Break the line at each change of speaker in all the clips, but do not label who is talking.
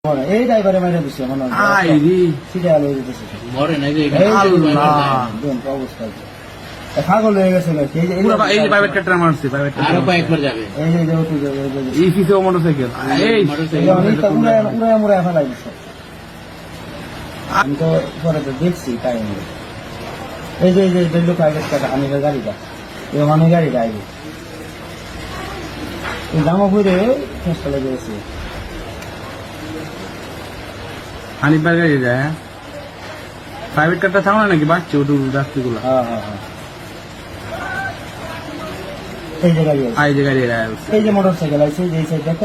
এই ড্রাইভারে মাইরা দিছে মনে হয় সিরিয়া লয়ে যেতেছে
মরে নাই যে
অবস্থা পাগল হয়ে গেছে
এই যে প্রাইভেট কারটা মারছে প্রাইভেট কার
আরো কয়েকবার যাবে
এই যে ওটু
এই পিছে মোটরসাইকেল এই
উড়ে মুড়ে ফেলাই দিচ্ছে আমি তো পরে তো দেখছি তাই এই যে লোক প্রাইভেট কার আমিরের গাড়িটা এই মানে গাড়িটা আইবে এই জামা পরে চেষ্টা লেগে গেছে
হানিফার গাড়ি যায় প্রাইভেট কারটা থামো না নাকি বাড়ছে ওটু যাত্রীগুলো
এই যে গাড়ি
এই যে গাড়ি
এই যে মোটরসাইকেল আছে এই সাইড দেখো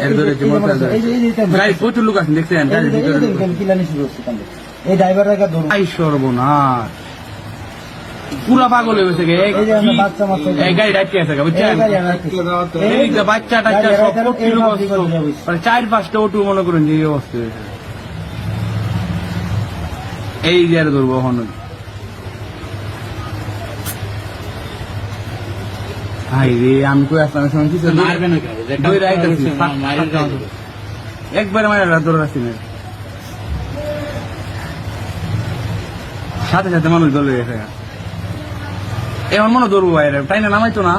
গাড়ি প্রচুর লোক আছে দেখছেন
কিলানি শুরু হচ্ছে এই ড্রাইভাররা দৌড়
আই সর্বনাশ পুরা পাগল হয়ে গেছে
বাচ্চা মাত্র
এই গাড়ি ডাইতে আছে বুঝছেন এই যে বাচ্চা টাচ্চা সব প্রচুর মানে 4-5টা অটো মনে করেন যে এই অবস্থা হয়েছে এই যে আর ধরবো এখন হাই রে আমি কই আসলাম শুনছি
মারবে না
একবার মারা ধরে রাখছি না সাথে সাথে মানুষ দলে গেছে এখন মনে ধরবো বাইরে তাই না নামাইতো না